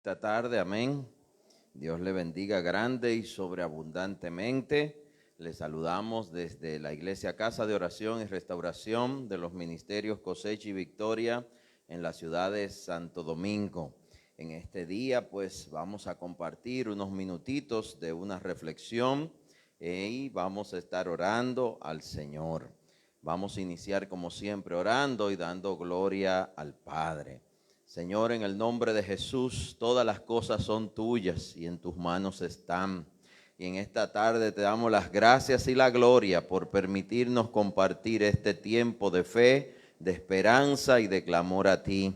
Esta tarde, amén. Dios le bendiga grande y sobreabundantemente. Le saludamos desde la Iglesia Casa de Oración y Restauración de los Ministerios Cosecha y Victoria en la ciudad de Santo Domingo. En este día, pues, vamos a compartir unos minutitos de una reflexión y vamos a estar orando al Señor. Vamos a iniciar como siempre orando y dando gloria al Padre. Señor, en el nombre de Jesús, todas las cosas son tuyas y en tus manos están. Y en esta tarde te damos las gracias y la gloria por permitirnos compartir este tiempo de fe, de esperanza y de clamor a ti.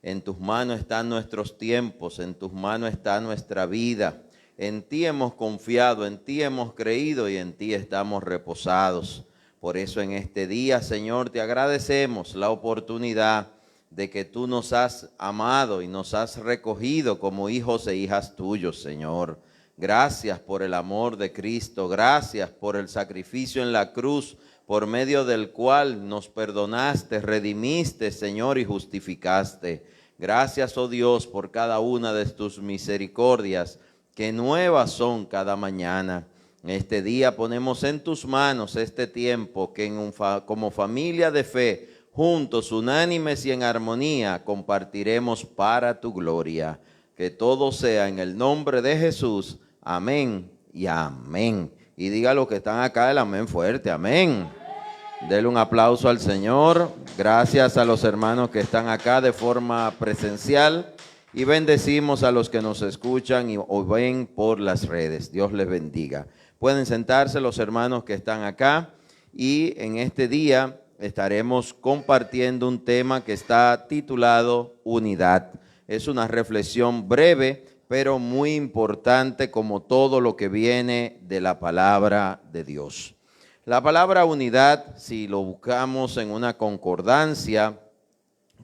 En tus manos están nuestros tiempos, en tus manos está nuestra vida. En ti hemos confiado, en ti hemos creído y en ti estamos reposados. Por eso en este día, Señor, te agradecemos la oportunidad de que tú nos has amado y nos has recogido como hijos e hijas tuyos, Señor. Gracias por el amor de Cristo, gracias por el sacrificio en la cruz, por medio del cual nos perdonaste, redimiste, Señor, y justificaste. Gracias, oh Dios, por cada una de tus misericordias, que nuevas son cada mañana. En este día ponemos en tus manos este tiempo que como familia de fe, juntos, unánimes y en armonía, compartiremos para tu gloria. Que todo sea en el nombre de Jesús. Amén y amén. Y diga los que están acá el amén fuerte. Amén. Dele un aplauso al Señor. Gracias a los hermanos que están acá de forma presencial. Y bendecimos a los que nos escuchan o ven por las redes. Dios les bendiga. Pueden sentarse los hermanos que están acá. Y en este día estaremos compartiendo un tema que está titulado Unidad. Es una reflexión breve, pero muy importante como todo lo que viene de la palabra de Dios. La palabra unidad, si lo buscamos en una concordancia,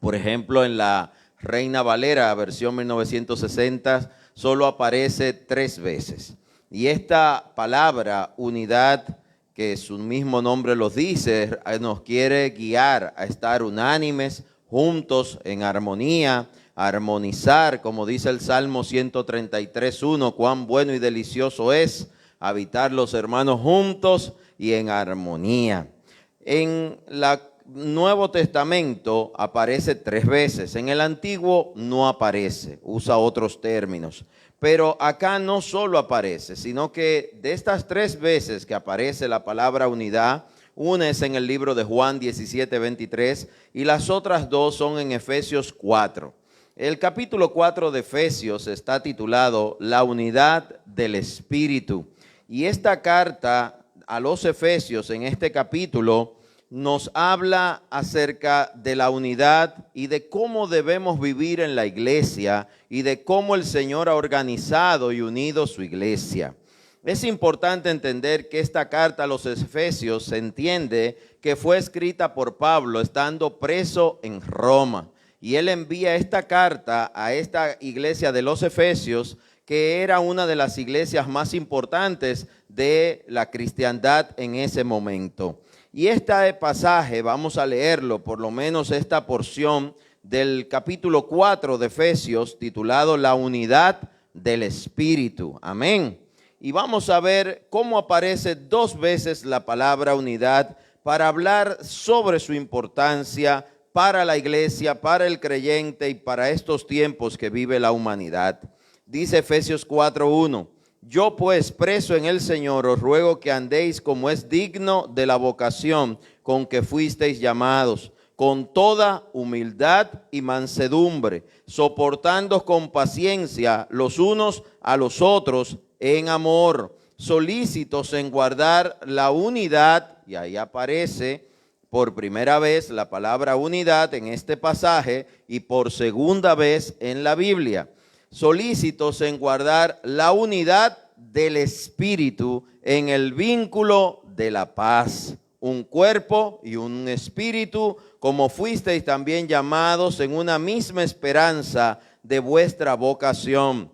por ejemplo en la Reina Valera, versión 1960, solo aparece 3 veces. Y esta palabra unidad, que su mismo nombre los dice, nos quiere guiar a estar unánimes, juntos, en armonía, armonizar, como dice el Salmo 133:1, cuán bueno y delicioso es habitar los hermanos juntos y en armonía. En el Nuevo Testamento aparece 3 veces, en el Antiguo no aparece, usa otros términos. Pero acá no solo aparece, sino que de estas 3 veces que aparece la palabra unidad, una es en el libro de Juan 17:23 y las otras 2 son en Efesios 4. El capítulo 4 de Efesios está titulado La unidad del Espíritu. Y esta carta a los Efesios en este capítulo nos habla acerca de la unidad y de cómo debemos vivir en la iglesia y de cómo el Señor ha organizado y unido su iglesia. Es importante entender que esta carta a los Efesios se entiende que fue escrita por Pablo estando preso en Roma. Y él envía esta carta a esta iglesia de los Efesios, que era una de las iglesias más importantes de la cristiandad en ese momento. Y este pasaje, vamos a leerlo, por lo menos esta porción del capítulo 4 de Efesios, titulado La unidad del Espíritu. Amén. Y vamos a ver cómo aparece 2 veces la palabra unidad para hablar sobre su importancia para la iglesia, para el creyente y para estos tiempos que vive la humanidad. Dice Efesios 4:1. Yo pues, preso en el Señor, os ruego que andéis como es digno de la vocación con que fuisteis llamados, con toda humildad y mansedumbre, soportando con paciencia los unos a los otros en amor, solícitos en guardar la unidad, y ahí aparece por primera vez la palabra unidad en este pasaje y por segunda vez en la Biblia. Solícitos en guardar la unidad del Espíritu en el vínculo de la paz. Un cuerpo y un espíritu, como fuisteis también llamados en una misma esperanza de vuestra vocación.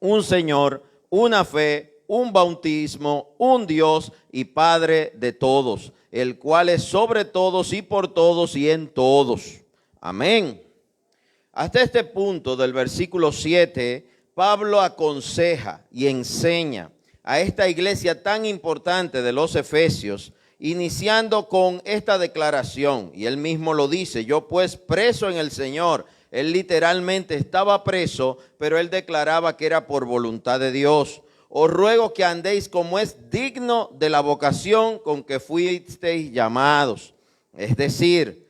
Un Señor, una fe, un bautismo, un Dios y Padre de todos, el cual es sobre todos y por todos y en todos. Amén. Hasta este punto del versículo 7, Pablo aconseja y enseña a esta iglesia tan importante de los Efesios, iniciando con esta declaración, y él mismo lo dice: yo pues preso en el Señor. Él literalmente estaba preso, pero él declaraba que era por voluntad de Dios. Os ruego que andéis como es digno de la vocación con que fuisteis llamados. Es decir,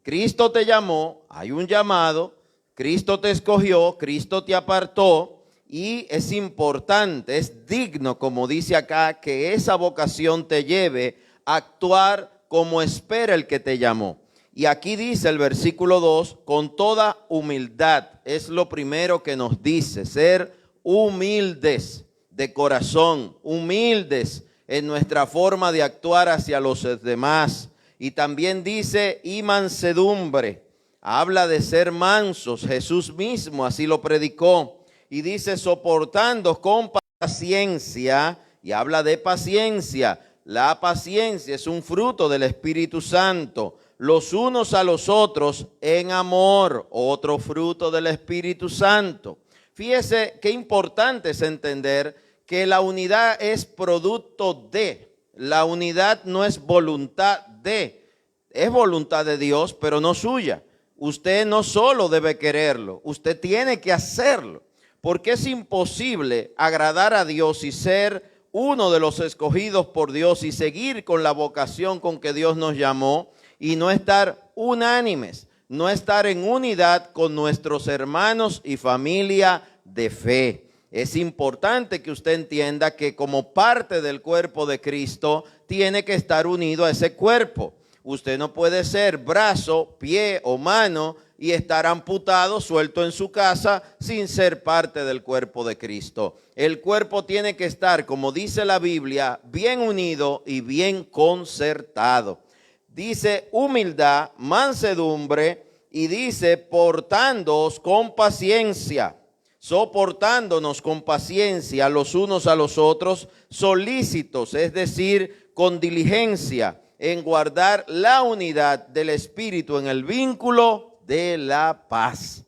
Cristo te llamó, hay un llamado, Cristo te escogió, Cristo te apartó, y es importante, es digno, como dice acá, que esa vocación te lleve a actuar como espera el que te llamó. Y aquí dice el versículo 2, con toda humildad, es lo primero que nos dice, ser humildes de corazón, humildes en nuestra forma de actuar hacia los demás. Y también dice, y mansedumbre, habla de ser mansos, Jesús mismo así lo predicó. Y dice, soportando con paciencia, y habla de paciencia. La paciencia es un fruto del Espíritu Santo. Los unos a los otros en amor, otro fruto del Espíritu Santo. Fíjese qué importante es entender que la unidad es producto de, la unidad no es voluntad de, es voluntad de Dios, pero no suya. Usted no solo debe quererlo, usted tiene que hacerlo, porque es imposible agradar a Dios y ser uno de los escogidos por Dios y seguir con la vocación con que Dios nos llamó y no estar unánimes, no estar en unidad con nuestros hermanos y familia de fe. Es importante que usted entienda que como parte del cuerpo de Cristo tiene que estar unido a ese cuerpo. Usted no puede ser brazo, pie o mano y estar amputado, suelto en su casa, sin ser parte del cuerpo de Cristo. El cuerpo tiene que estar, como dice la Biblia, bien unido y bien concertado. Dice humildad, mansedumbre, y dice portándoos con paciencia, soportándonos con paciencia los unos a los otros, solícitos, es decir, con diligencia, en guardar la unidad del Espíritu en el vínculo de la paz.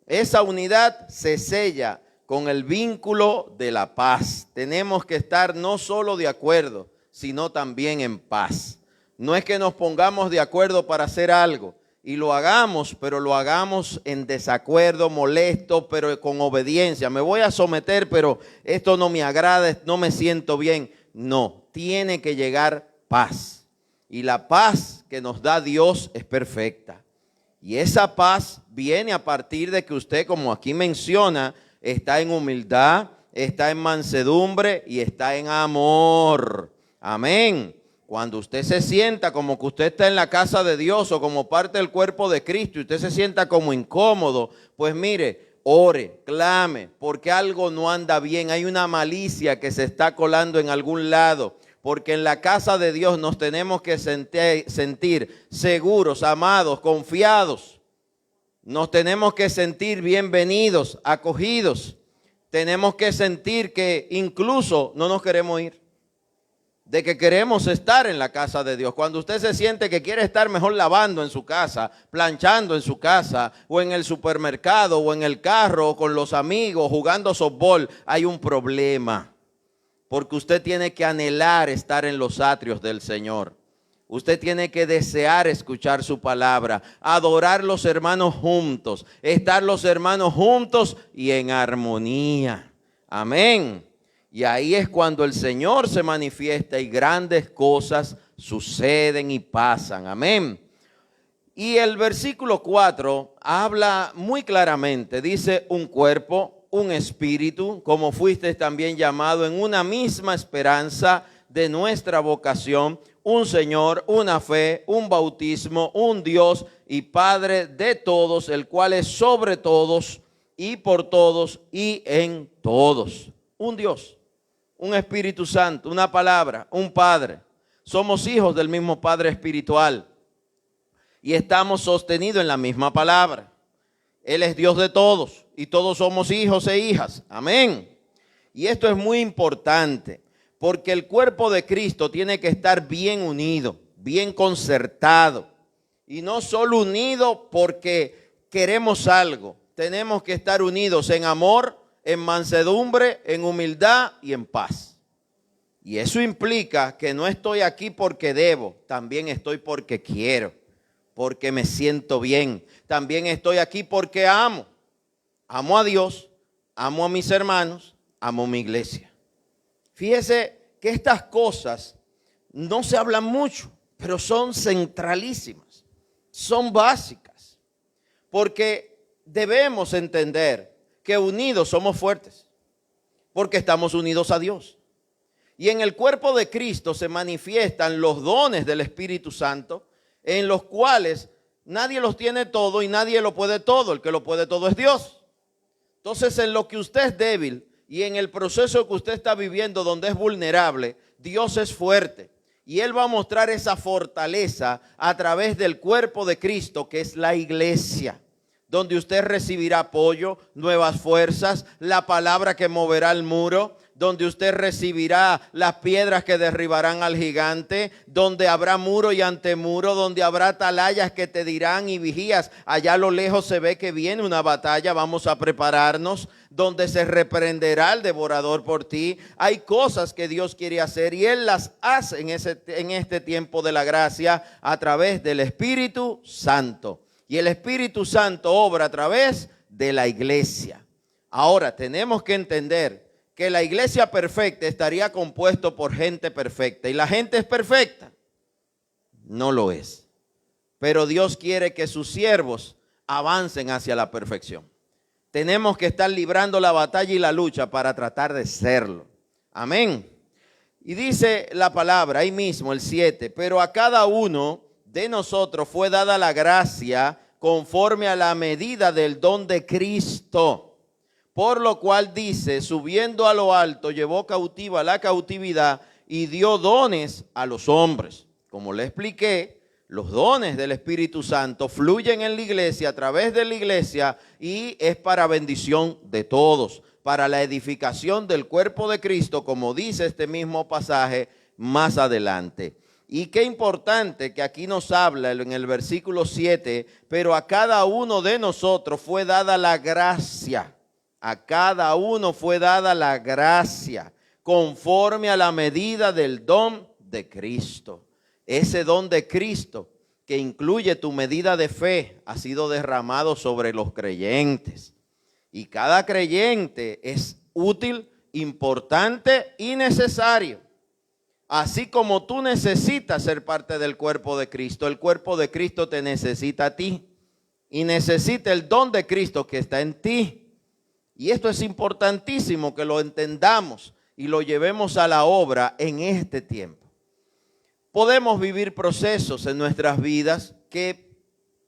Esa unidad se sella con el vínculo de la paz. Tenemos que estar no solo de acuerdo, sino también en paz. No es que nos pongamos de acuerdo para hacer algo y lo hagamos, pero lo hagamos en desacuerdo, molesto, pero con obediencia. Me voy a someter, pero esto no me agrada, no me siento bien. No, tiene que llegar paz. Y la paz que nos da Dios es perfecta. Y esa paz viene a partir de que usted, como aquí menciona, está en humildad, está en mansedumbre y está en amor. Amén. Cuando usted se sienta como que usted está en la casa de Dios o como parte del cuerpo de Cristo y usted se sienta como incómodo, pues mire, ore, clame, porque algo no anda bien. Hay una malicia que se está colando en algún lado. Porque en la casa de Dios nos tenemos que sentir seguros, amados, confiados. Nos tenemos que sentir bienvenidos, acogidos. Tenemos que sentir que incluso no nos queremos ir. De que queremos estar en la casa de Dios. Cuando usted se siente que quiere estar mejor lavando en su casa, planchando en su casa, o en el supermercado, o en el carro, o con los amigos, jugando softball, hay un problema. Porque usted tiene que anhelar estar en los atrios del Señor. Usted tiene que desear escuchar su palabra, adorar los hermanos juntos, estar los hermanos juntos y en armonía. Amén. Y ahí es cuando el Señor se manifiesta y grandes cosas suceden y pasan. Amén. Y el versículo 4 habla muy claramente, dice un cuerpo, un espíritu, como fuisteis también llamado en una misma esperanza de nuestra vocación, un Señor, una fe, un bautismo, un Dios y Padre de todos, el cual es sobre todos y por todos y en todos. Un Dios, un Espíritu Santo, una palabra, un Padre. Somos hijos del mismo Padre espiritual y estamos sostenidos en la misma palabra. Él es Dios de todos y todos somos hijos e hijas. Amén. Y esto es muy importante porque el cuerpo de Cristo tiene que estar bien unido, bien concertado. Y no solo unido porque queremos algo, tenemos que estar unidos en amor, en mansedumbre, en humildad y en paz. Y eso implica que no estoy aquí porque debo, también estoy porque quiero, porque me siento bien. También estoy aquí porque amo. Amo a Dios, amo a mis hermanos, amo mi iglesia. Fíjese que estas cosas no se hablan mucho, pero son centralísimas, son básicas, porque debemos entender que unidos somos fuertes, porque estamos unidos a Dios. Y en el cuerpo de Cristo se manifiestan los dones del Espíritu Santo, en los cuales nadie los tiene todo y nadie lo puede todo. El que lo puede todo es Dios. Entonces, en lo que usted es débil y en el proceso que usted está viviendo donde es vulnerable, Dios es fuerte. Y Él va a mostrar esa fortaleza a través del cuerpo de Cristo, que es la iglesia, donde usted recibirá apoyo, nuevas fuerzas, la palabra que moverá el muro, donde usted recibirá las piedras que derribarán al gigante, donde habrá muro y antemuro, donde habrá atalayas que te dirán y vigías. Allá a lo lejos se ve que viene una batalla, vamos a prepararnos, donde se reprenderá el devorador por ti. Hay cosas que Dios quiere hacer y Él las hace en este tiempo de la gracia a través del Espíritu Santo. Y el Espíritu Santo obra a través de la iglesia. Ahora, tenemos que entender que la iglesia perfecta estaría compuesto por gente perfecta. ¿Y la gente es perfecta? No lo es. Pero Dios quiere que sus siervos avancen hacia la perfección. Tenemos que estar librando la batalla y la lucha para tratar de serlo. Amén. Y dice la palabra, ahí mismo el 7, pero a cada uno de nosotros fue dada la gracia conforme a la medida del don de Cristo. Por lo cual dice, subiendo a lo alto, llevó cautiva la cautividad y dio dones a los hombres. Como le expliqué, los dones del Espíritu Santo fluyen en la iglesia, a través de la iglesia, y es para bendición de todos, para la edificación del cuerpo de Cristo, como dice este mismo pasaje más adelante. Y qué importante que aquí nos habla en el versículo 7, pero a cada uno de nosotros fue dada la gracia. A cada uno fue dada la gracia conforme a la medida del don de Cristo. Ese don de Cristo que incluye tu medida de fe ha sido derramado sobre los creyentes. Y cada creyente es útil, importante y necesario. Así como tú necesitas ser parte del cuerpo de Cristo, el cuerpo de Cristo te necesita a ti. Y necesita el don de Cristo que está en ti. Y esto es importantísimo que lo entendamos y lo llevemos a la obra en este tiempo. Podemos vivir procesos en nuestras vidas que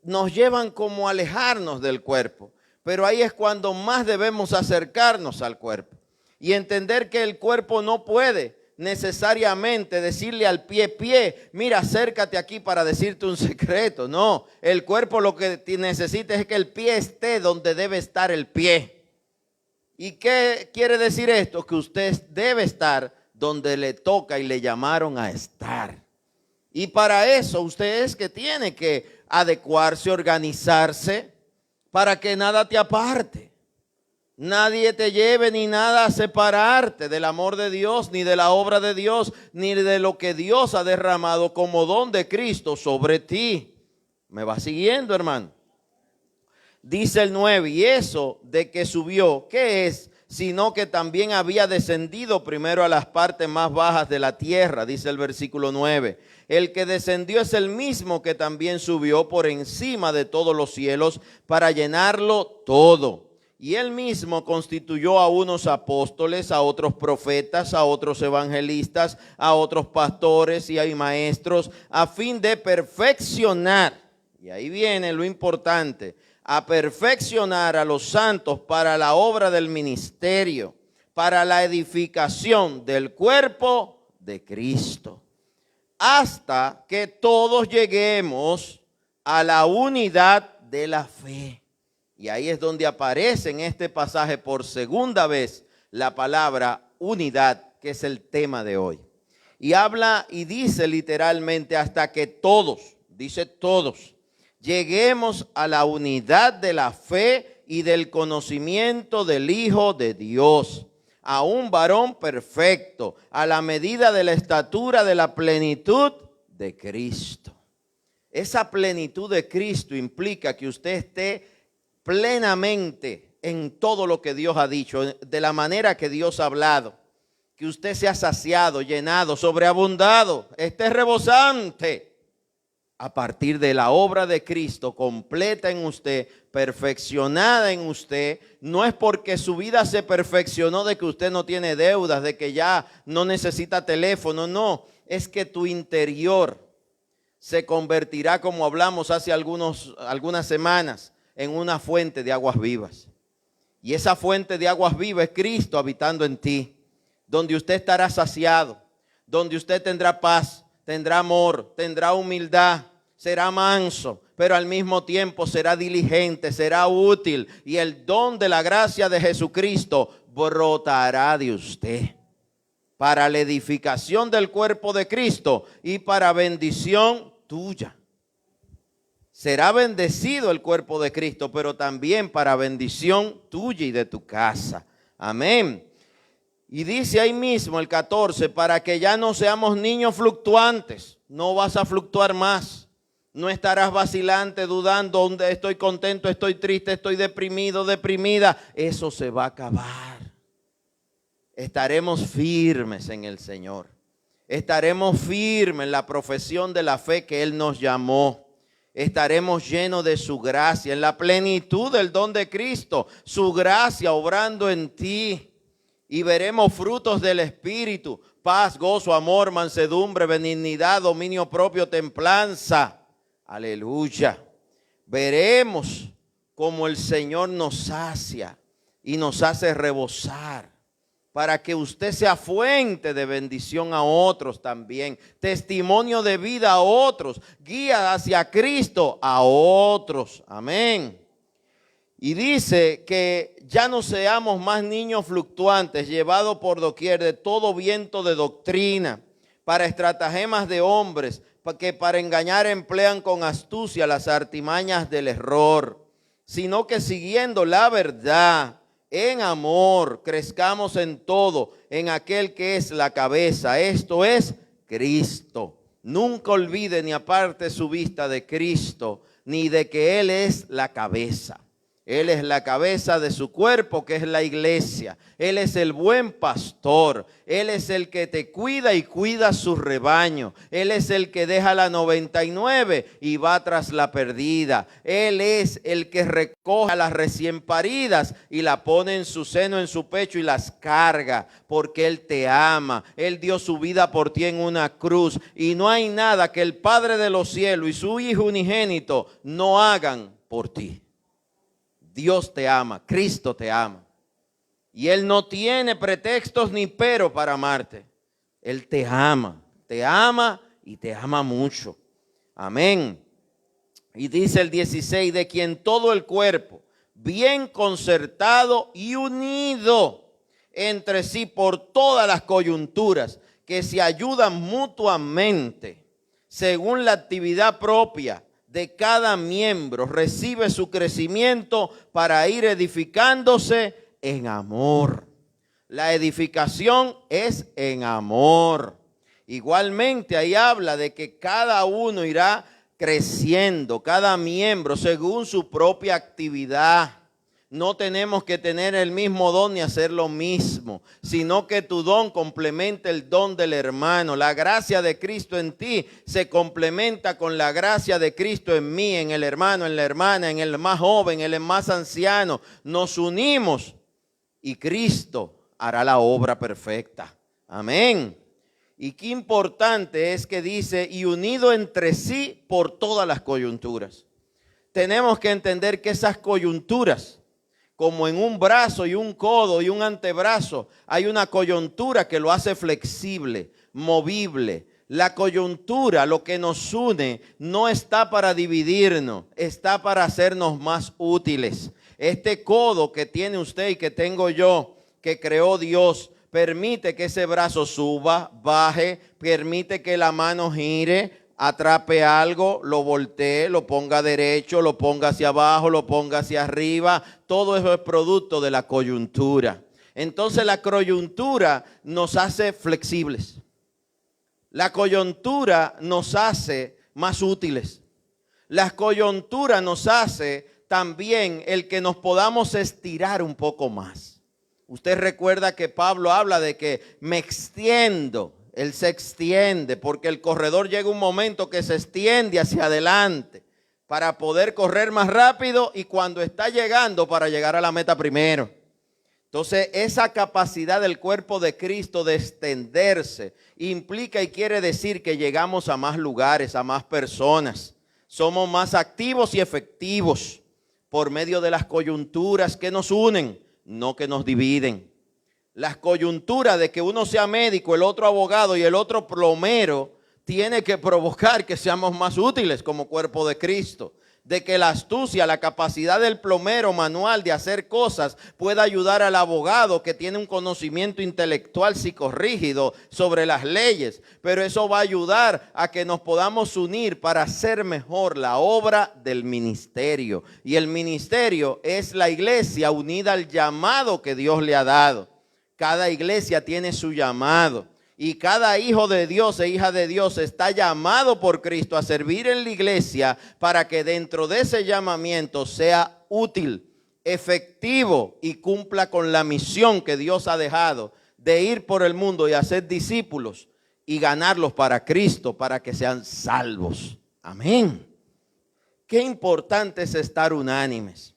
nos llevan como a alejarnos del cuerpo, pero ahí es cuando más debemos acercarnos al cuerpo y entender que el cuerpo no puede necesariamente decirle al pie, mira, acércate aquí para decirte un secreto. No, el cuerpo lo que necesita es que el pie esté donde debe estar el pie. ¿Y qué quiere decir esto? Que usted debe estar donde le toca y le llamaron a estar. Y para eso usted es que tiene que adecuarse, organizarse, para que nada te aparte. Nadie te lleve ni nada a separarte del amor de Dios, ni de la obra de Dios, ni de lo que Dios ha derramado como don de Cristo sobre ti. ¿Me va siguiendo, hermano? Dice el 9, y eso de que subió, ¿qué es? Sino que también había descendido primero a las partes más bajas de la tierra, dice el versículo 9. El que descendió es el mismo que también subió por encima de todos los cielos para llenarlo todo. Y él mismo constituyó a unos apóstoles, a otros profetas, a otros evangelistas, a otros pastores y a maestros, a fin de perfeccionar, y ahí viene lo importante, a perfeccionar a los santos para la obra del ministerio, para la edificación del cuerpo de Cristo, hasta que todos lleguemos a la unidad de la fe. Y ahí es donde aparece en este pasaje por segunda vez la palabra unidad, que es el tema de hoy. Y habla y dice literalmente hasta que todos, dice todos, lleguemos a la unidad de la fe y del conocimiento del Hijo de Dios, a un varón perfecto, a la medida de la estatura de la plenitud de Cristo. Esa plenitud de Cristo implica que usted esté plenamente en todo lo que Dios ha dicho, de la manera que Dios ha hablado. Que usted sea saciado, llenado, sobreabundado, esté rebosante a partir de la obra de Cristo completa en usted, perfeccionada en usted. No es porque su vida se perfeccionó de que usted no tiene deudas, de que ya no necesita teléfono, no. Es que tu interior se convertirá, como hablamos hace algunas semanas, en una fuente de aguas vivas. Y esa fuente de aguas vivas es Cristo habitando en ti, donde usted estará saciado, donde usted tendrá paz, tendrá amor, tendrá humildad, será manso, pero al mismo tiempo será diligente, será útil, y el don de la gracia de Jesucristo brotará de usted para la edificación del cuerpo de Cristo y para bendición tuya. Será bendecido el cuerpo de Cristo, pero también para bendición tuya y de tu casa. Amén. Y dice ahí mismo el 14, para que ya no seamos niños fluctuantes. No vas a fluctuar más. No estarás vacilante, dudando, donde estoy contento, estoy triste, estoy deprimido, deprimida. Eso se va a acabar. Estaremos firmes en el Señor. Estaremos firmes en la profesión de la fe que Él nos llamó. Estaremos llenos de su gracia, en la plenitud del don de Cristo. Su gracia obrando en ti. Y veremos frutos del Espíritu: paz, gozo, amor, mansedumbre, benignidad, dominio propio, templanza. Aleluya. Veremos cómo el Señor nos sacia y nos hace rebosar, para que usted sea fuente de bendición a otros también, testimonio de vida a otros, guía hacia Cristo a otros. Amén. Y dice que ya no seamos más niños fluctuantes, llevados por doquier de todo viento de doctrina, para estratagemas de hombres, que para engañar emplean con astucia las artimañas del error, sino que siguiendo la verdad, en amor, crezcamos en todo, en aquel que es la cabeza, esto es Cristo. Nunca olvide ni aparte su vista de Cristo, ni de que Él es la cabeza. Él es la cabeza de su cuerpo, que es la iglesia. Él es el buen pastor. Él es el que te cuida y cuida su rebaño. Él es el que deja la 99 y va tras la perdida. Él es el que recoge a las recién paridas y la pone en su seno, en su pecho, y las carga, porque Él te ama. Él dio su vida por ti en una cruz. Y no hay nada que el Padre de los cielos y su Hijo unigénito no hagan por ti. Dios te ama, Cristo te ama. Y Él no tiene pretextos ni pero para amarte. Él te ama y te ama mucho. Amén. Y dice el 16, de quien todo el cuerpo, bien concertado y unido entre sí por todas las coyunturas, que se ayudan mutuamente, según la actividad propia de cada miembro, recibe su crecimiento para ir edificándose en amor. La edificación es en amor. Igualmente ahí habla de que cada uno irá creciendo, cada miembro según su propia actividad. No tenemos que tener el mismo don ni hacer lo mismo, sino que tu don complementa el don del hermano. La gracia de Cristo en ti se complementa con la gracia de Cristo en mí, en el hermano, en la hermana, en el más joven, en el más anciano. Nos unimos y Cristo hará la obra perfecta. Amén. Y qué importante es que dice, y unido entre sí por todas las coyunturas. Tenemos que entender que esas coyunturas, como en un brazo y un codo y un antebrazo, hay una coyuntura que lo hace flexible, movible. La coyuntura, lo que nos une, no está para dividirnos, está para hacernos más útiles. Este codo que tiene usted y que tengo yo, que creó Dios, permite que ese brazo suba, baje, permite que la mano gire, atrape algo, lo voltee, lo ponga derecho, lo ponga hacia abajo, lo ponga hacia arriba. Todo eso es producto de la coyuntura. Entonces la coyuntura nos hace flexibles. La coyuntura nos hace más útiles. La coyuntura nos hace también el que nos podamos estirar un poco más. Usted recuerda que Pablo habla de que me extiendo. Él se extiende porque el corredor llega un momento que se extiende hacia adelante para poder correr más rápido y cuando está llegando para llegar a la meta primero. Entonces, esa capacidad del cuerpo de Cristo de extenderse implica y quiere decir que llegamos a más lugares, a más personas. Somos más activos y efectivos por medio de las coyunturas que nos unen, no que nos dividen. Las coyunturas de que uno sea médico, el otro abogado y el otro plomero, tiene que provocar que seamos más útiles como cuerpo de Cristo. De que la astucia, la capacidad del plomero manual de hacer cosas pueda ayudar al abogado que tiene un conocimiento intelectual psicorrígido sobre las leyes. Pero eso va a ayudar a que nos podamos unir para hacer mejor la obra del ministerio. Y el ministerio es la iglesia unida al llamado que Dios le ha dado. Cada iglesia tiene su llamado. Y cada hijo de Dios e hija de Dios está llamado por Cristo a servir en la iglesia para que dentro de ese llamamiento sea útil, efectivo y cumpla con la misión que Dios ha dejado de ir por el mundo y hacer discípulos y ganarlos para Cristo, para que sean salvos. Amén. Qué importante es estar unánimes.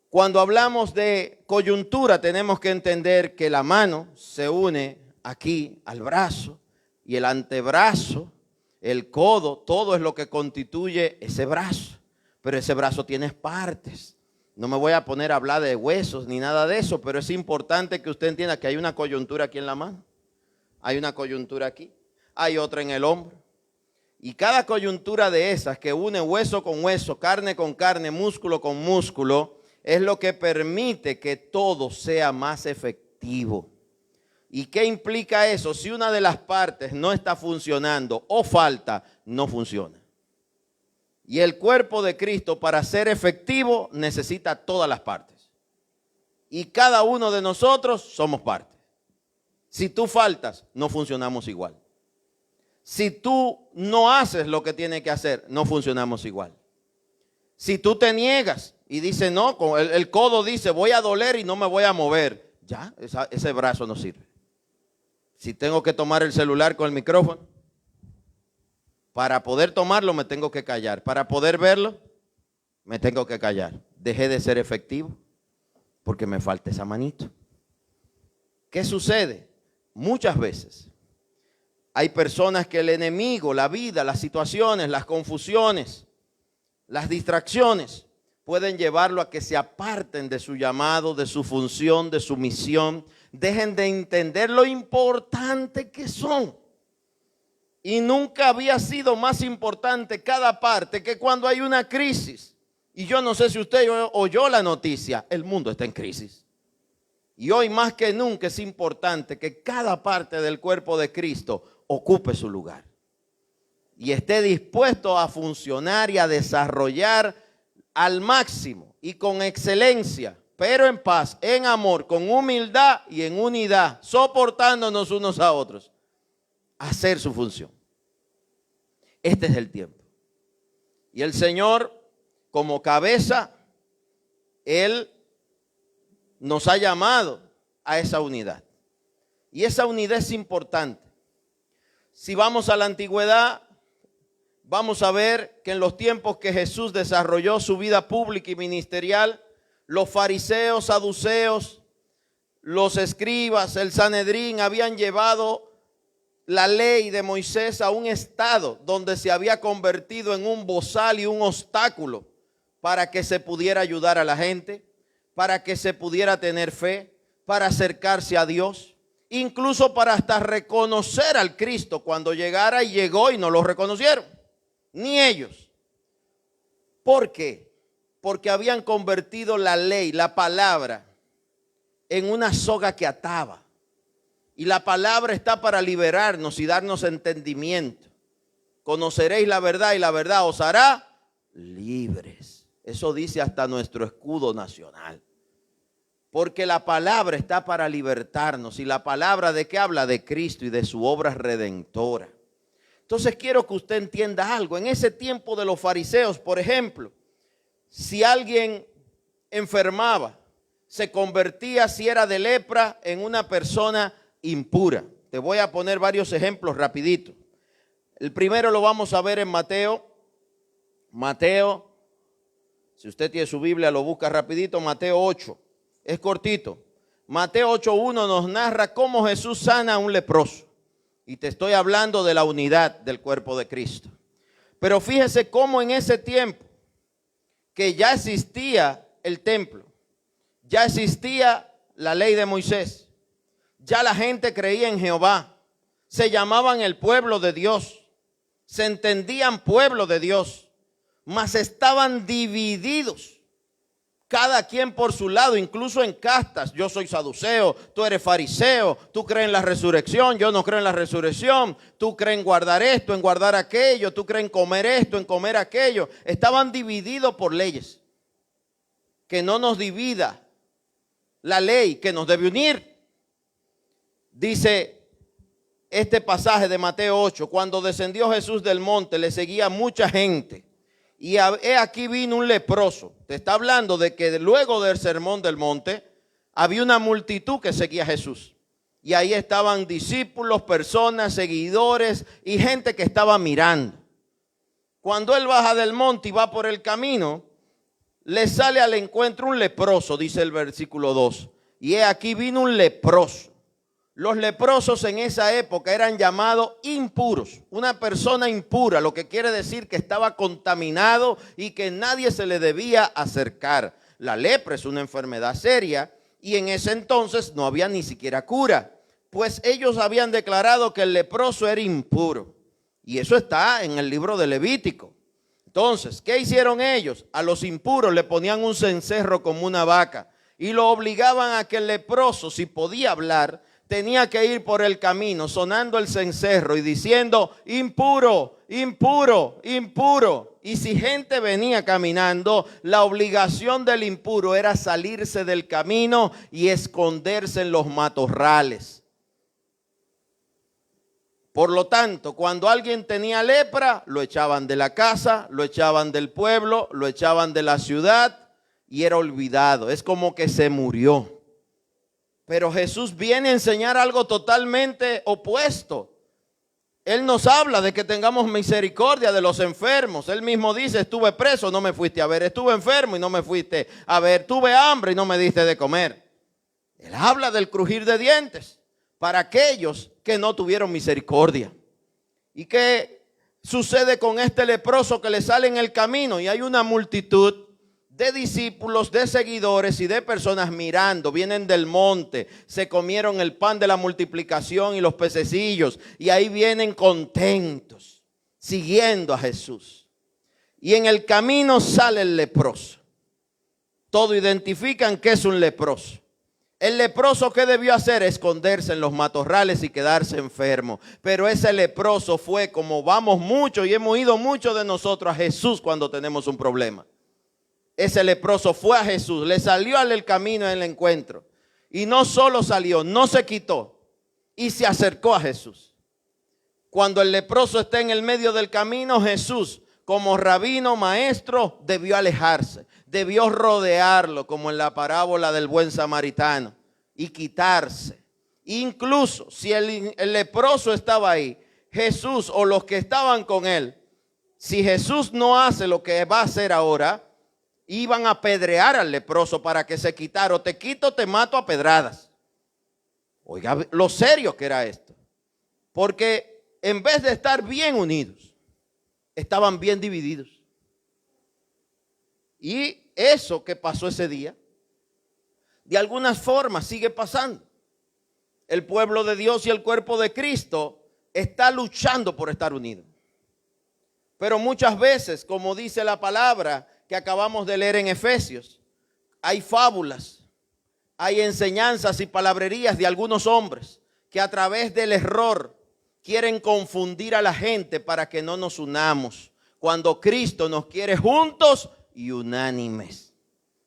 Cuando hablamos de coyuntura tenemos que entender que la mano se une aquí al brazo y el antebrazo, el codo, todo es lo que constituye ese brazo. Pero ese brazo tiene partes. No me voy a poner a hablar de huesos ni nada de eso, pero es importante que usted entienda que hay una coyuntura aquí en la mano. Hay una coyuntura aquí, hay otra en el hombro. Y cada coyuntura de esas que une hueso con hueso, carne con carne, músculo con músculo, es lo que permite que todo sea más efectivo. ¿Y qué implica eso? Si una de las partes no está funcionando o falta, no funciona. Y el cuerpo de Cristo, para ser efectivo, necesita todas las partes. Y cada uno de nosotros somos parte. Si tú faltas, no funcionamos igual. Si tú no haces lo que tienes que hacer, no funcionamos igual. Si tú te niegas y dices, no, el codo dice, voy a doler y no me voy a mover, ya, ese brazo no sirve. Si tengo que tomar el celular con el micrófono, para poder tomarlo me tengo que callar. Para poder verlo, me tengo que callar. Dejé de ser efectivo porque me falta esa manito. ¿Qué sucede? Muchas veces hay personas que el enemigo, la vida, las situaciones, las confusiones, las distracciones pueden llevarlo a que se aparten de su llamado, de su función, de su misión. Dejen de entender lo importante que son. Y nunca había sido más importante cada parte que cuando hay una crisis. Y yo no sé si usted oyó la noticia, el mundo está en crisis. Y hoy más que nunca es importante que cada parte del cuerpo de Cristo ocupe su lugar. Y esté dispuesto a funcionar y a desarrollar al máximo y con excelencia, pero en paz, en amor, con humildad y en unidad, soportándonos unos a otros, hacer su función. Este es el tiempo. Y el Señor, como cabeza, Él nos ha llamado a esa unidad. Y esa unidad es importante. Si vamos a la antigüedad, vamos a ver que en los tiempos que Jesús desarrolló su vida pública y ministerial, los fariseos, saduceos, los escribas, el Sanedrín habían llevado la ley de Moisés a un estado donde se había convertido en un bozal y un obstáculo para que se pudiera ayudar a la gente, para que se pudiera tener fe, para acercarse a Dios, incluso para hasta reconocer al Cristo cuando llegara, y llegó y no lo reconocieron, ni ellos. ¿Por qué? Porque habían convertido la ley, la palabra, en una soga que ataba. Y la palabra está para liberarnos y darnos entendimiento. Conoceréis la verdad y la verdad os hará libres. Eso dice hasta nuestro escudo nacional. Porque la palabra está para libertarnos. ¿Y la palabra de qué habla? De Cristo y de su obra redentora. Entonces quiero que usted entienda algo. En ese tiempo de los fariseos, por ejemplo, si alguien enfermaba, se convertía, si era de lepra, en una persona impura. Te voy a poner varios ejemplos rapidito. El primero lo vamos a ver en Mateo. Mateo, si usted tiene su Biblia, lo busca rapidito. Mateo 8, es cortito. Mateo 8:1 nos narra cómo Jesús sana a un leproso. Y te estoy hablando de la unidad del cuerpo de Cristo. Pero fíjese cómo en ese tiempo que ya existía el templo, ya existía la ley de Moisés, ya la gente creía en Jehová, se llamaban el pueblo de Dios, se entendían pueblo de Dios, mas estaban divididos, cada quien por su lado, incluso en castas. Yo soy saduceo, tú eres fariseo, tú crees en la resurrección, yo no creo en la resurrección, tú crees en guardar esto, en guardar aquello, tú crees en comer esto, en comer aquello. Estaban divididos por leyes. Que no nos divida la ley, que nos debe unir. Dice este pasaje de Mateo 8, cuando descendió Jesús del monte, le seguía mucha gente. Y he aquí vino un leproso. Te está hablando de que luego del sermón del monte había una multitud que seguía a Jesús. Y ahí estaban discípulos, personas, seguidores y gente que estaba mirando. Cuando él baja del monte y va por el camino, le sale al encuentro un leproso, dice el versículo 2. Y he aquí vino un leproso. Los leprosos en esa época eran llamados impuros, una persona impura, lo que quiere decir que estaba contaminado y que nadie se le debía acercar. La lepra es una enfermedad seria y en ese entonces no había ni siquiera cura, pues ellos habían declarado que el leproso era impuro. Y eso está en el libro de Levítico. Entonces, ¿qué hicieron ellos? A los impuros le ponían un cencerro como una vaca y lo obligaban a que el leproso, si podía hablar, tenía que ir por el camino sonando el cencerro y diciendo impuro, impuro, impuro. Y si gente venía caminando, la obligación del impuro era salirse del camino y esconderse en los matorrales. Por lo tanto, cuando alguien tenía lepra, lo echaban de la casa, lo echaban del pueblo, lo echaban de la ciudad y era olvidado. Es como que se murió. Pero Jesús viene a enseñar algo totalmente opuesto. Él nos habla de que tengamos misericordia de los enfermos. Él mismo dice, estuve preso, no me fuiste a ver. Estuve enfermo y no me fuiste a ver. Tuve hambre y no me diste de comer. Él habla del crujir de dientes para aquellos que no tuvieron misericordia. ¿Y qué sucede con este leproso que le sale en el camino? Y hay una multitud de discípulos, de seguidores y de personas mirando. Vienen del monte, se comieron el pan de la multiplicación y los pececillos y ahí vienen contentos, siguiendo a Jesús. Y en el camino sale el leproso. Todos identifican que es un leproso. El leproso, ¿qué debió hacer? Esconderse en los matorrales y quedarse enfermo. Pero ese leproso fue, como vamos mucho y hemos ido muchos de nosotros a Jesús cuando tenemos un problema. Ese leproso fue a Jesús, le salió al camino en el encuentro. Y no solo salió, no se quitó y se acercó a Jesús. Cuando el leproso está en el medio del camino, Jesús, como rabino, maestro, debió alejarse, debió rodearlo, como en la parábola del buen samaritano, y quitarse. Incluso si el leproso estaba ahí, Jesús o los que estaban con él, si Jesús no hace lo que va a hacer ahora, iban a apedrear al leproso para que se quitara. O te quito o te mato a pedradas. Oiga lo serio que era esto. Porque en vez de estar bien unidos, estaban bien divididos. Y eso que pasó ese día, de algunas formas sigue pasando. El pueblo de Dios y el cuerpo de Cristo está luchando por estar unidos. Pero muchas veces, como dice la palabra que acabamos de leer en Efesios, hay fábulas, hay enseñanzas y palabrerías de algunos hombres que a través del error, quieren confundir a la gente para que no nos unamos, cuando Cristo nos quiere juntos y unánimes,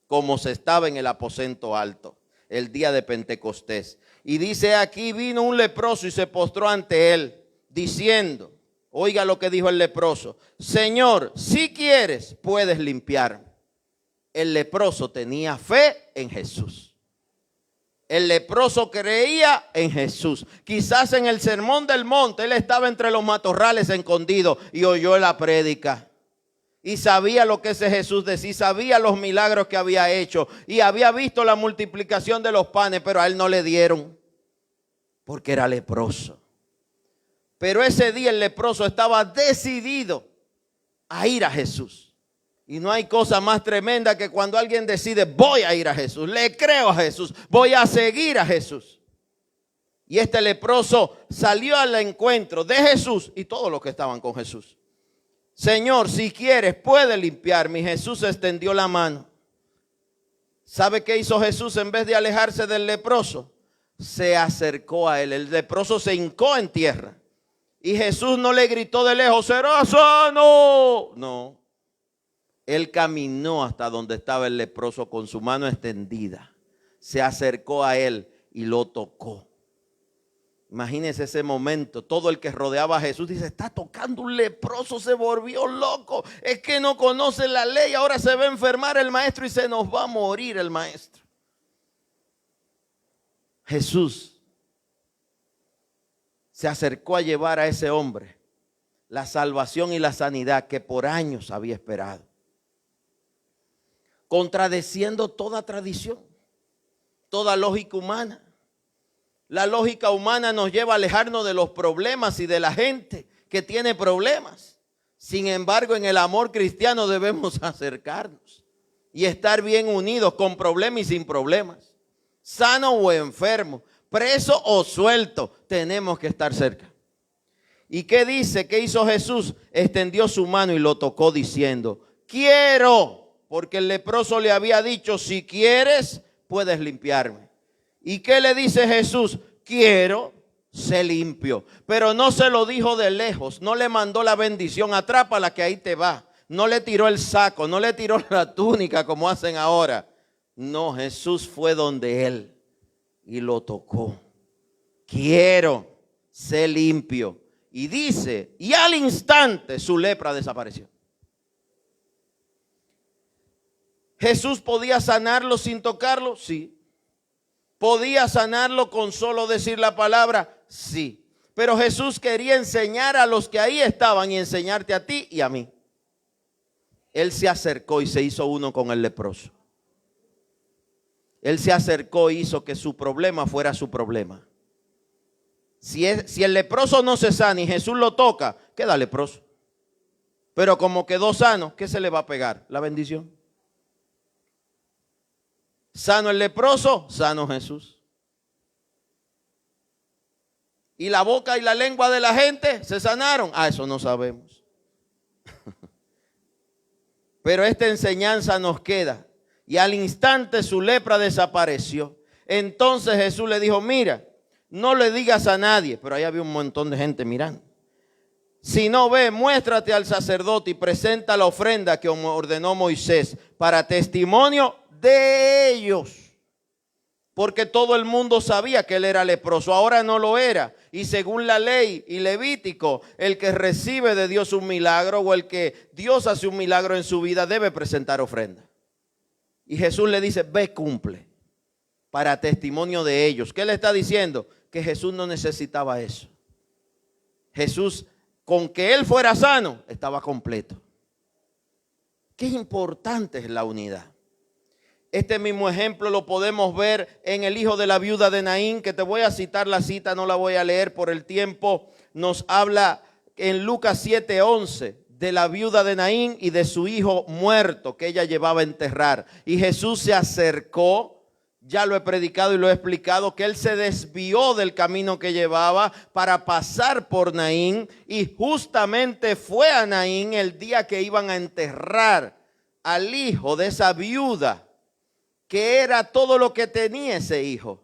como se estaba en el aposento alto el día de Pentecostés. Y dice aquí, vino un leproso y se postró ante él, diciendo, oiga lo que dijo el leproso: Señor, si quieres, puedes limpiarme. El leproso tenía fe en Jesús. El leproso creía en Jesús. Quizás en el sermón del monte él estaba entre los matorrales escondido y oyó la prédica. Y sabía lo que ese Jesús decía, sabía los milagros que había hecho y había visto la multiplicación de los panes, pero a él no le dieron porque era leproso. Pero ese día el leproso estaba decidido a ir a Jesús. Y no hay cosa más tremenda que cuando alguien decide, voy a ir a Jesús, le creo a Jesús, voy a seguir a Jesús. Y este leproso salió al encuentro de Jesús y todos los que estaban con Jesús. Señor, si quieres, puede limpiarme. Y Jesús extendió la mano. ¿Sabe qué hizo Jesús? En vez de alejarse del leproso, se acercó a él. El leproso se hincó en tierra. Y Jesús no le gritó de lejos, será sano. No. Él caminó hasta donde estaba el leproso con su mano extendida. Se acercó a él y lo tocó. Imagínense ese momento. Todo el que rodeaba a Jesús dice, está tocando un leproso, se volvió loco. Es que no conoce la ley, ahora se va a enfermar el maestro y se nos va a morir el maestro. Jesús se acercó a llevar a ese hombre la salvación y la sanidad que por años había esperado, contradeciendo toda tradición, toda lógica humana. La lógica humana nos lleva a alejarnos de los problemas y de la gente que tiene problemas. Sin embargo, en el amor cristiano debemos acercarnos y estar bien unidos, con problemas y sin problemas, sano o enfermo, preso o suelto, tenemos que estar cerca. ¿Y qué dice? ¿Qué hizo Jesús? Extendió su mano y lo tocó diciendo, quiero, porque el leproso le había dicho, si quieres, puedes limpiarme. ¿Y qué le dice Jesús? Quiero, sé limpio. Pero no se lo dijo de lejos, no le mandó la bendición, atrápala que ahí te va. No le tiró el saco, no le tiró la túnica como hacen ahora. No, Jesús fue donde él y lo tocó. Quiero, sé limpio. Y dice, y al instante su lepra desapareció. ¿Jesús podía sanarlo sin tocarlo? Sí. ¿Podía sanarlo con solo decir la palabra? Sí. Pero Jesús quería enseñar a los que ahí estaban y enseñarte a ti y a mí. Él se acercó y se hizo uno con el leproso. Él se acercó y hizo que su problema fuera su problema. Si el leproso no se sana y Jesús lo toca, queda leproso. Pero como quedó sano, ¿qué se le va a pegar? La bendición. Sano el leproso, sano Jesús. ¿Y la boca y la lengua de la gente se sanaron? Eso no sabemos. Pero esta enseñanza nos queda. Y al instante su lepra desapareció. Entonces Jesús le dijo, mira, no le digas a nadie, pero ahí había un montón de gente mirando. Si no ve, muéstrate al sacerdote y presenta la ofrenda que ordenó Moisés para testimonio de ellos. Porque todo el mundo sabía que él era leproso, ahora no lo era. Y según la ley y Levítico, el que recibe de Dios un milagro o el que Dios hace un milagro en su vida debe presentar ofrenda. Y Jesús le dice, ve, cumple, para testimonio de ellos. ¿Qué le está diciendo? Que Jesús no necesitaba eso. Jesús, con que él fuera sano, estaba completo. Qué importante es la unidad. Este mismo ejemplo lo podemos ver en el hijo de la viuda de Naín, que te voy a citar la cita, no la voy a leer por el tiempo. Nos habla en Lucas 7:11 de la viuda de Naín y de su hijo muerto que ella llevaba a enterrar. Y Jesús se acercó, ya lo he predicado y lo he explicado, que él se desvió del camino que llevaba para pasar por Naín y justamente fue a Naín el día que iban a enterrar al hijo de esa viuda, que era todo lo que tenía ese hijo.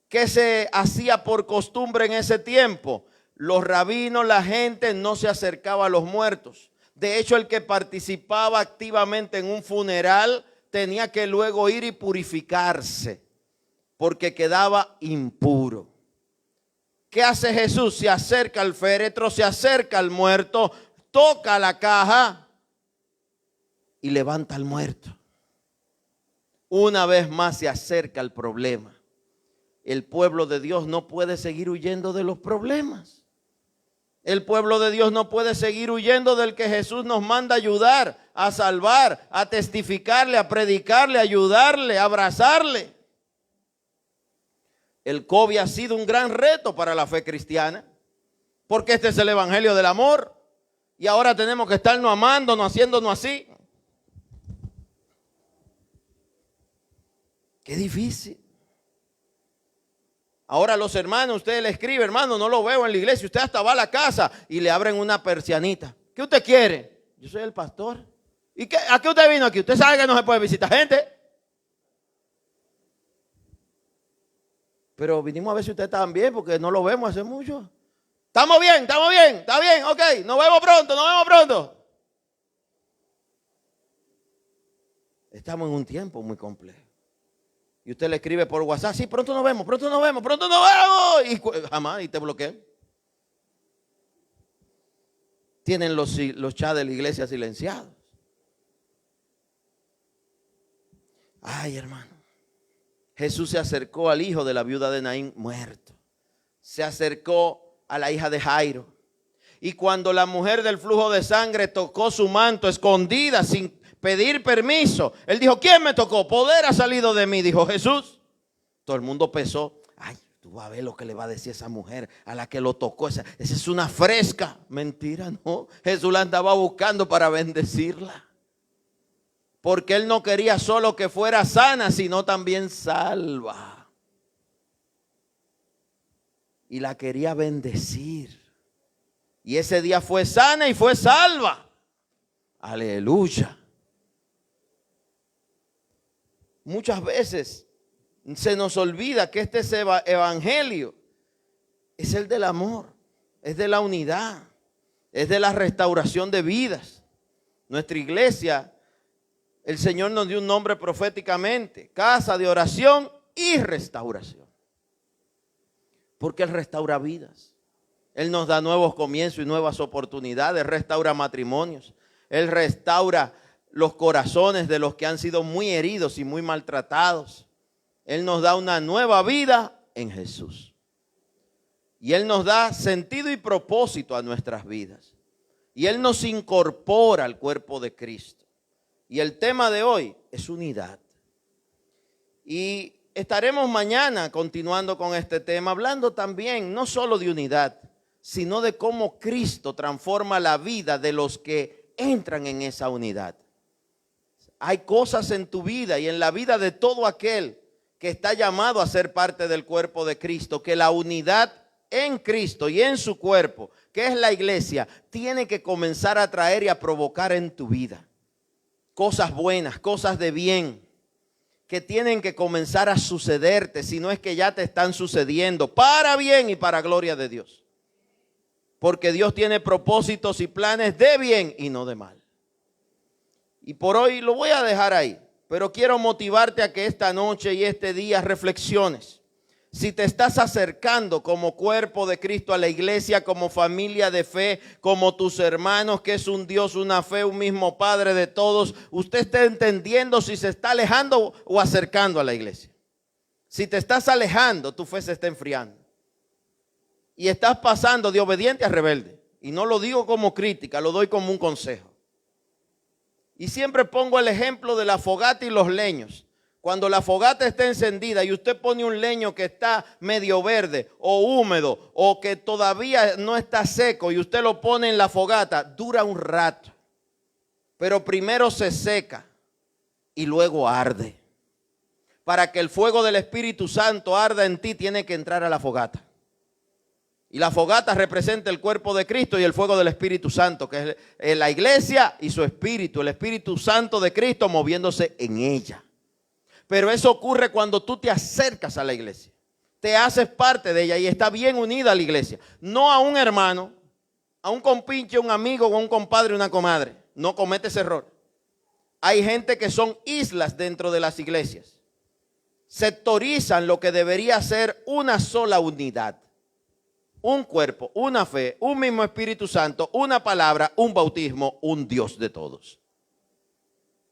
¿Qué se hacía por costumbre en ese tiempo? los rabinos, la gente no se acercaba a los muertos. De hecho, el que participaba activamente en un funeral tenía que luego ir y purificarse, porque quedaba impuro. ¿Qué hace Jesús? Se acerca al féretro, se acerca al muerto, toca la caja y levanta al muerto. Una vez más se acerca al problema. El pueblo de Dios no puede seguir huyendo de los problemas. El pueblo de Dios no puede seguir huyendo del que Jesús nos manda a ayudar, a salvar, a testificarle, a predicarle, a ayudarle, a abrazarle. El COVID ha sido un gran reto para la fe cristiana, porque este es el evangelio del amor y ahora tenemos que estarnos amándonos, haciéndonos así. Qué difícil. Ahora los hermanos, usted le escribe, hermano, no lo veo en la iglesia. Usted hasta va a la casa y le abren una persianita. ¿Qué usted quiere? Yo soy el pastor. ¿Y qué? ¿A qué usted vino aquí? ¿Usted sabe que no se puede visitar gente? Pero vinimos a ver si usted está bien, porque no lo vemos hace mucho. Estamos bien, está bien, ok, nos vemos pronto. Estamos en un tiempo muy complejo. Y usted le escribe por WhatsApp, sí, pronto nos vemos. Y jamás, y te bloquean. Tienen los chats de la iglesia silenciados. Ay, hermano. Jesús se acercó al hijo de la viuda de Naín muerto. Se acercó a la hija de Jairo. Y cuando la mujer del flujo de sangre tocó su manto escondida sin pedir permiso, él dijo, ¿quién me tocó? Poder ha salido de mí, dijo Jesús. Todo el mundo pensó, ay, tú vas a ver lo que le va a decir esa mujer a la que lo tocó. Esa es una fresca. Mentira, no. Jesús la andaba buscando para bendecirla. Porque él no quería solo que fuera sana, sino también salva. Y la quería bendecir. Y ese día fue sana y fue salva. Aleluya. Muchas veces se nos olvida que este evangelio es el del amor, es de la unidad, es de la restauración de vidas. Nuestra iglesia, el Señor nos dio un nombre proféticamente, casa de oración y restauración. Porque Él restaura vidas. Él nos da nuevos comienzos y nuevas oportunidades, restaura matrimonios. Él restaura los corazones de los que han sido muy heridos y muy maltratados. Él nos da una nueva vida en Jesús. Y Él nos da sentido y propósito a nuestras vidas. Y Él nos incorpora al cuerpo de Cristo. Y el tema de hoy es unidad. Y estaremos mañana continuando con este tema, hablando también no solo de unidad, sino de cómo Cristo transforma la vida de los que entran en esa unidad. Hay cosas en tu vida y en la vida de todo aquel que está llamado a ser parte del cuerpo de Cristo, que la unidad en Cristo y en su cuerpo, que es la iglesia, tiene que comenzar a traer y a provocar en tu vida cosas buenas, cosas de bien, que tienen que comenzar a sucederte, si no es que ya te están sucediendo, para bien y para gloria de Dios. Porque Dios tiene propósitos y planes de bien y no de mal. Y por hoy lo voy a dejar ahí, pero quiero motivarte a que esta noche y este día reflexiones. Si te estás acercando como cuerpo de Cristo a la iglesia, como familia de fe, como tus hermanos, que es un Dios, una fe, un mismo Padre de todos, usted está entendiendo si se está alejando o acercando a la iglesia. Si te estás alejando, tu fe se está enfriando. Y estás pasando de obediente a rebelde. Y no lo digo como crítica, lo doy como un consejo. Y siempre pongo el ejemplo de la fogata y los leños. Cuando la fogata está encendida y usted pone un leño que está medio verde o húmedo o que todavía no está seco y usted lo pone en la fogata, dura un rato. Pero primero se seca y luego arde. Para que el fuego del Espíritu Santo arda en ti, tiene que entrar a la fogata. Y la fogata representa el cuerpo de Cristo y el fuego del Espíritu Santo, que es la iglesia y su espíritu, el Espíritu Santo de Cristo moviéndose en ella. Pero eso ocurre cuando tú te acercas a la iglesia. te haces parte de ella y está bien unida a la iglesia. No a un hermano, a un compinche, un amigo o un compadre, una comadre. No comete ese error. Hay gente que son islas dentro de las iglesias. Sectorizan lo que debería ser una sola unidad. Un cuerpo, una fe, un mismo Espíritu Santo, una palabra, un bautismo, un Dios de todos.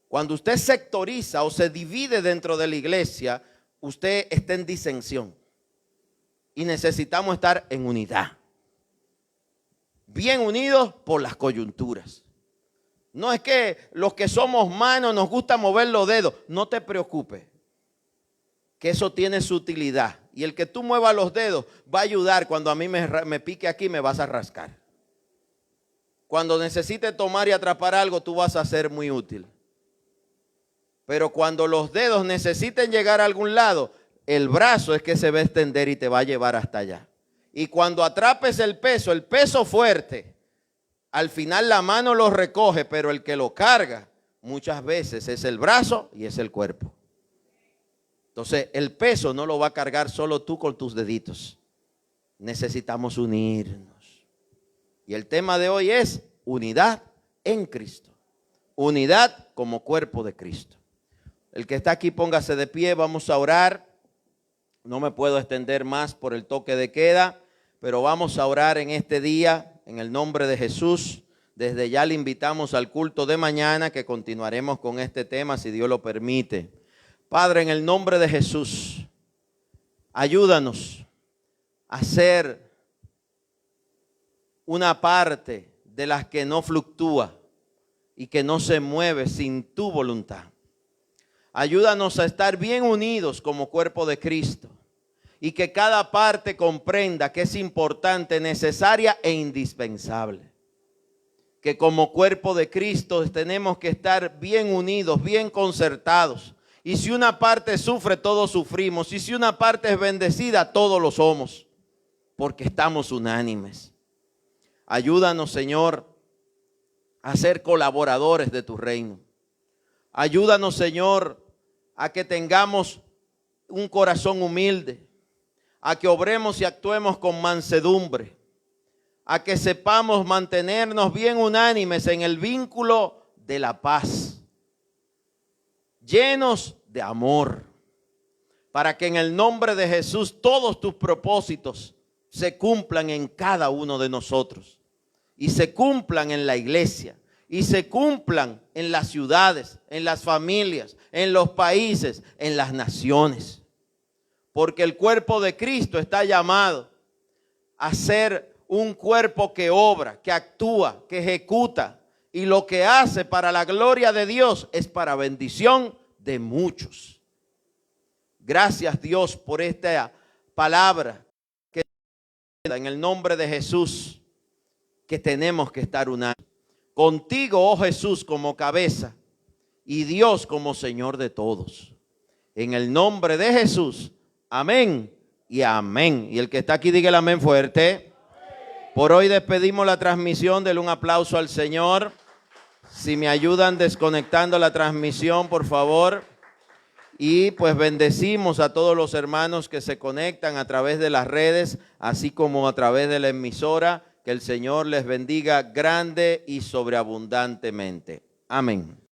Cuando usted sectoriza o se divide dentro de la iglesia, usted está en disensión. Y necesitamos estar en unidad. Bien unidos por las coyunturas. No es que los que somos manos nos gusta mover los dedos. No te preocupes, que eso tiene su utilidad. Y el que tú muevas los dedos va a ayudar. Cuando a mí me pique aquí, me vas a rascar. Cuando necesites tomar y atrapar algo, tú vas a ser muy útil. Pero cuando los dedos necesiten llegar a algún lado, el brazo es que se va a extender y te va a llevar hasta allá. Y cuando atrapes el peso fuerte, al final la mano lo recoge, pero el que lo carga muchas veces es el brazo y es el cuerpo. Entonces el peso no lo va a cargar solo tú con tus deditos. Necesitamos unirnos. Y el tema de hoy es unidad en Cristo. Unidad como cuerpo de Cristo. El que está aquí, póngase de pie, vamos a orar. No me puedo extender más por el toque de queda, pero vamos a orar en este día, en el nombre de Jesús. Desde ya le invitamos al culto de mañana, que continuaremos con este tema, si Dios lo permite. Padre, en el nombre de Jesús, ayúdanos a ser una parte de las que no fluctúa y que no se mueve sin tu voluntad. Ayúdanos a estar bien unidos como cuerpo de Cristo y que cada parte comprenda que es importante, necesaria e indispensable. Que como cuerpo de Cristo tenemos que estar bien unidos, bien concertados. Y si una parte sufre, todos sufrimos. Y si una parte es bendecida, todos lo somos, porque estamos unánimes. Ayúdanos, Señor, a ser colaboradores de tu reino. Ayúdanos, Señor, a que tengamos un corazón humilde, a que obremos y actuemos con mansedumbre, a que sepamos mantenernos bien unánimes en el vínculo de la paz, llenos de amor, para que en el nombre de Jesús todos tus propósitos se cumplan en cada uno de nosotros y se cumplan en la iglesia. Y se cumplan en las ciudades, en las familias, en los países, en las naciones. Porque el cuerpo de Cristo está llamado a ser un cuerpo que obra, que actúa, que ejecuta. Y lo que hace para la gloria de Dios es para bendición de muchos. Gracias, Dios, por esta palabra que en el nombre de Jesús, que tenemos que estar unánimes. Contigo, oh Jesús, como cabeza y Dios como Señor de todos. En el nombre de Jesús, amén y amén. Y el que está aquí, diga el amén fuerte. Por hoy despedimos la transmisión. Denle un aplauso al Señor. Si me ayudan desconectando la transmisión, por favor. Y pues bendecimos a todos los hermanos que se conectan a través de las redes, así como a través de la emisora. Que el Señor les bendiga grande y sobreabundantemente. Amén.